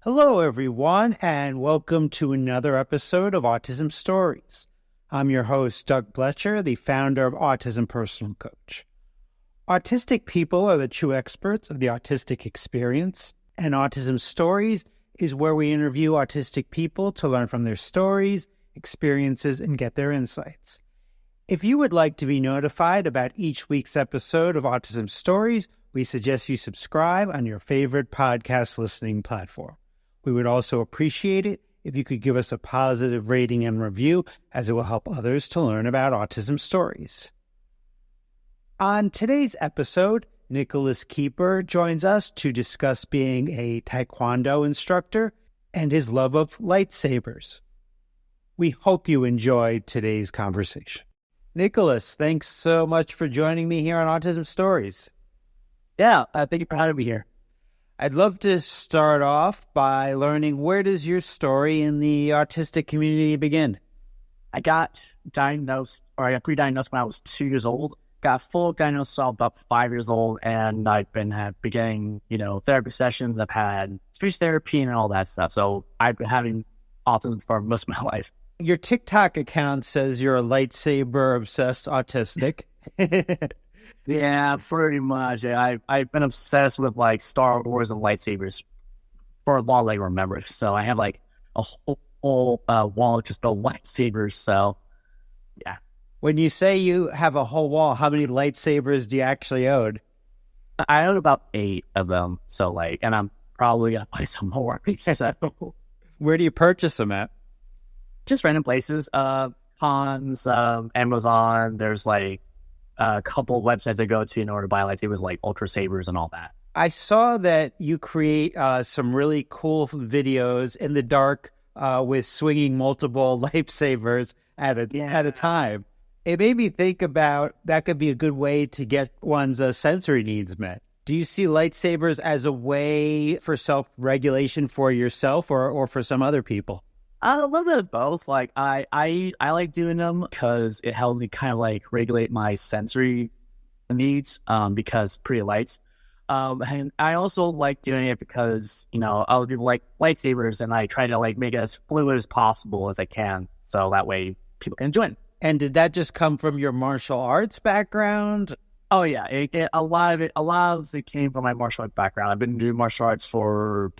Hello, everyone, and welcome to another episode of Autism Stories. I'm your host, Doug Bletcher, the founder of Autism Personal Coach. Autistic people are the true experts of the autistic experience, and Autism Stories is where we interview autistic people to learn from their stories, experiences, and get their insights. If you would like to be notified about each week's episode of Autism Stories, we suggest you subscribe on your favorite podcast listening platform. We would also appreciate it if you could give us a positive rating and review, as it will help others to learn about autism stories. On today's episode, Nickolaus Kieper joins us to discuss being a Taekwondo instructor and his love of lightsabers. We hope you enjoyed today's conversation. Nickolaus, thanks so much for joining me here on Autism Stories. Yeah, thank you for having me here. I'd love to start off by learning, where does your story in the autistic community begin? I got pre-diagnosed when I was 2 years old. Got full diagnosis about 5 years old, and I've been beginning, therapy sessions. I've had speech therapy and all that stuff. So I've been having autism for most of my life. Your TikTok account says you're a lightsaber-obsessed autistic. Yeah, pretty much. Yeah, I've been obsessed with like Star Wars and lightsabers for as long as I remember. So I have like a whole wall just of lightsabers. So yeah. When you say you have a whole wall, how many lightsabers do you actually own? I own about 8 of them. So and I'm probably gonna buy some more. Where do you purchase them at? Just random places. Cons, Amazon. There's a couple of websites I go to in order to buy lightsabers, like Ultra Sabers and all that. I saw that you create some really cool videos in the dark with swinging multiple lightsabers at a time. It made me think about that could be a good way to get one's sensory needs met. Do you see lightsabers as a way for self-regulation for yourself or for some other people? A little bit of both. I like doing them because it helped me kind of regulate my sensory needs because pretty lights. And I also like doing it because, other people like lightsabers, and I try to make it as fluid as possible as I can. So that way people can enjoy it. And did that just come from your martial arts background? Oh yeah, a lot of it came from my martial arts background. I've been doing martial arts for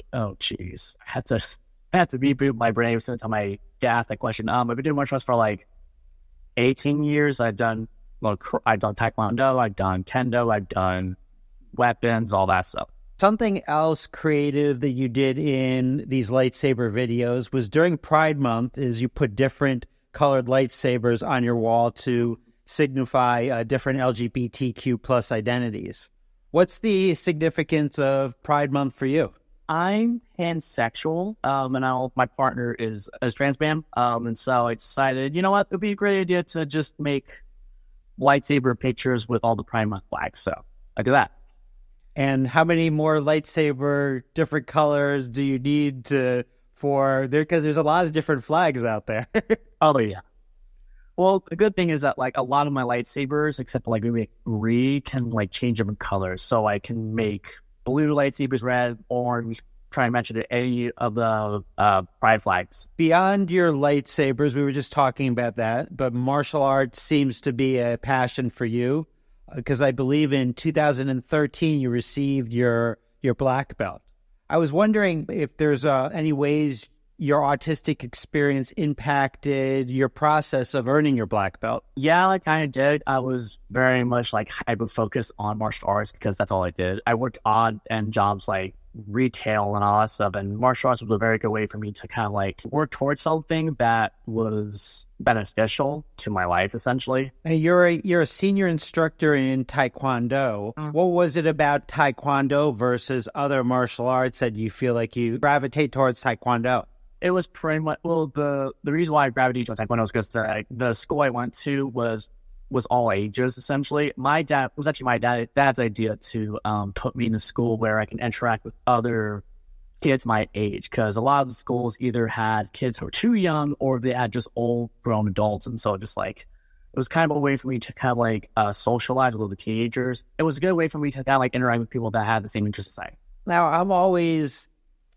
I had to reboot my brain as soon as I asked that question. I've been doing martial arts for 18 years. I've done Taekwondo, I've done Kendo, I've done weapons, all that stuff. Something else creative that you did in these lightsaber videos was during Pride Month is you put different colored lightsabers on your wall to signify different LGBTQ plus identities. What's the significance of Pride Month for you? I'm pansexual, and my partner is trans man, and so I decided, it would be a great idea to just make lightsaber pictures with all the Pride Month flags, so I do that. And how many more lightsaber different colors do you need for there? Because there's a lot of different flags out there. Oh yeah. Well, the good thing is that a lot of my lightsabers, except maybe 3, can change different colors, so I can make blue lightsabers, red, orange, try and match it to any of the pride flags. Beyond your lightsabers, we were just talking about that, but martial arts seems to be a passion for you, because I believe in 2013 you received your black belt. I was wondering if there's any ways your autistic experience impacted your process of earning your black belt. Yeah, I kind of did. I was very much hyper-focused on martial arts because that's all I did. I worked odd end jobs like retail and all that stuff, and martial arts was a very good way for me to kind of work towards something that was beneficial to my life, essentially. And you're a senior instructor in Taekwondo. What was it about Taekwondo versus other martial arts that you feel like you gravitate towards Taekwondo? It was pretty much, the reason why I gravitated towards Taekwondo was because the school I went to was all ages, essentially. My dad was actually my dad's idea to put me in a school where I can interact with other kids my age, because a lot of the schools either had kids who were too young or they had just old grown adults, and so just it was kind of a way for me to kind of socialize with the teenagers. It was a good way for me to kind of interact with people that had the same interests as I. Now, I'm always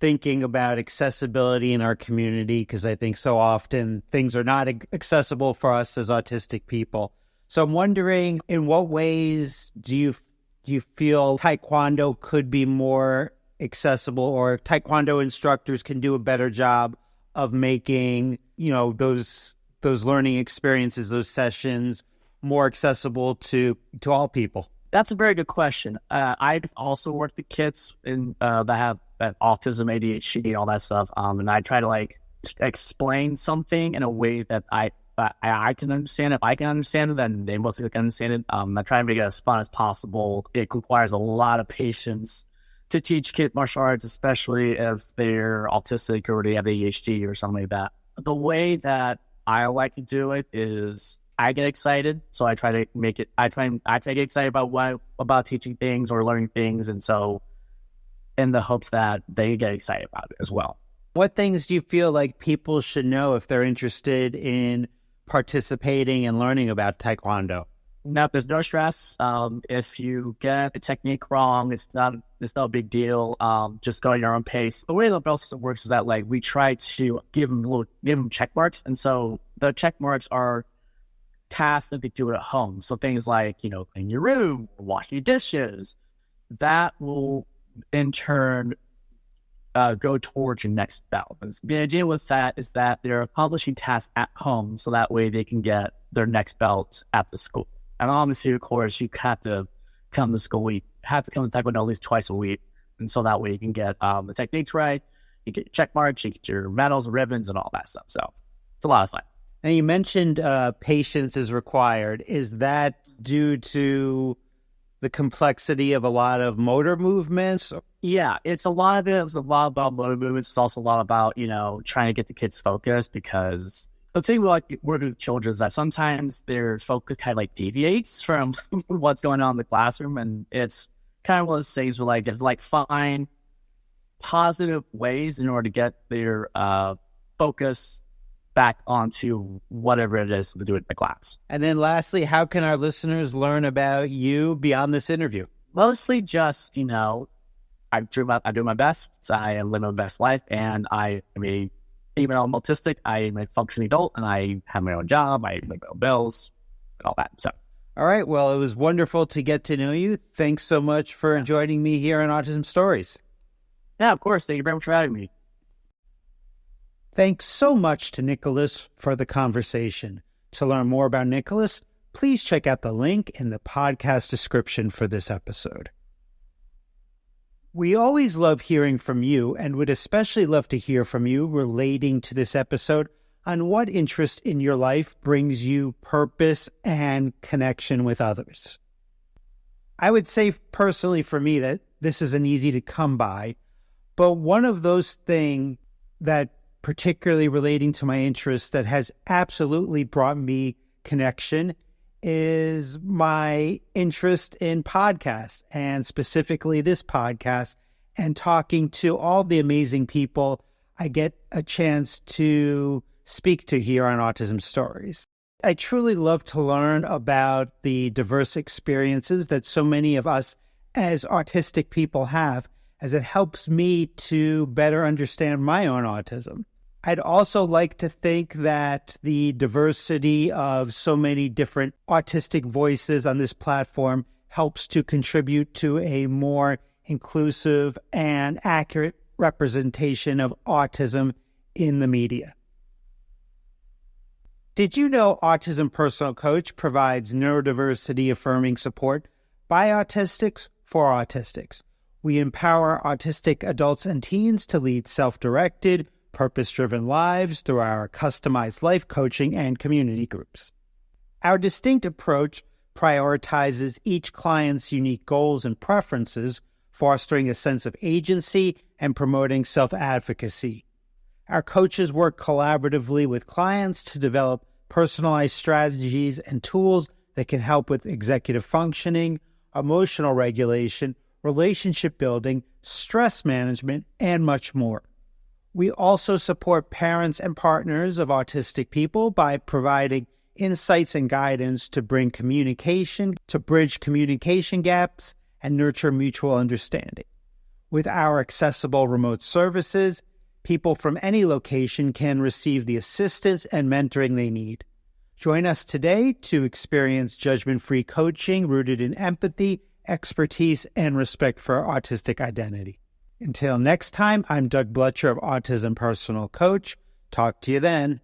thinking about accessibility in our community, because I think so often things are not accessible for us as autistic people. So I'm wondering, in what ways do you feel Taekwondo could be more accessible, or Taekwondo instructors can do a better job of making, those learning experiences, those sessions more accessible to all people? That's a very good question. I've also worked with kids that have autism, ADHD, all that stuff. And I try to explain something in a way that I can understand. If I can understand it, then they mostly can understand it. I try to make it as fun as possible. It requires a lot of patience to teach kids martial arts, especially if they're autistic or they have ADHD or something like that. The way that I like to do it is I get excited, so I try to make it. I try to get excited about teaching things or learning things, and so in the hopes that they get excited about it as well. What things do you feel like people should know if they're interested in participating and learning about Taekwondo? No, there's no stress. If you get a technique wrong, it's not a big deal. Just go at your own pace. The way the bell system works is that we try to give them check marks, and so the check marks are tasks that they do at home. So things like clean your room, wash your dishes. That will in turn go towards your next belt. The idea with that is that they're accomplishing tasks at home, so that way they can get their next belt at the school. And obviously, of course, you have to come to school. You have to come to Taekwondo at least twice a week. And so that way you can get the techniques right, you get your check marks, you get your medals, ribbons, and all that stuff. So it's a lot of fun. And you mentioned patience is required. Is that due to the complexity of a lot of motor movements? Yeah, it's a lot of it. It's a lot about motor movements. It's also a lot about, trying to get the kids focused, because the thing with working with children is that sometimes their focus kind of deviates from what's going on in the classroom. And it's kind of one of those things where find positive ways in order to get their focus back onto whatever it is to do it in the class. And then lastly, how can our listeners learn about you beyond this interview? Mostly just, I do my best. I am living my best life, and even though I'm autistic, I am a functioning adult, and I have my own job, I make my own bills, and all that. So, all right. Well, it was wonderful to get to know you. Thanks so much for joining me here on Autism Stories. Yeah, of course. Thank you very much for having me. Thanks so much to Nickolaus for the conversation. To learn more about Nickolaus, please check out the link in the podcast description for this episode. We always love hearing from you, and would especially love to hear from you relating to this episode on what interest in your life brings you purpose and connection with others. I would say personally for me that this isn't easy to come by, but one of those things that particularly relating to my interests that has absolutely brought me connection is my interest in podcasts, and specifically this podcast, and talking to all the amazing people I get a chance to speak to here on Autism Stories. I truly love to learn about the diverse experiences that so many of us as autistic people have, as it helps me to better understand my own autism. I'd also like to think that the diversity of so many different autistic voices on this platform helps to contribute to a more inclusive and accurate representation of autism in the media. Did you know Autism Personal Coach provides neurodiversity affirming support by autistics for autistics? We empower autistic adults and teens to lead self-directed, purpose-driven lives through our customized life coaching and community groups. Our distinct approach prioritizes each client's unique goals and preferences, fostering a sense of agency and promoting self-advocacy. Our coaches work collaboratively with clients to develop personalized strategies and tools that can help with executive functioning, emotional regulation, relationship building, stress management, and much more. We also support parents and partners of autistic people by providing insights and guidance to bring communication, to bridge communication gaps, and nurture mutual understanding. With our accessible remote services, people from any location can receive the assistance and mentoring they need. Join us today to experience judgment-free coaching rooted in empathy, expertise, and respect for autistic identity. Until next time, I'm Doug Bletcher of Autism Personal Coach. Talk to you then.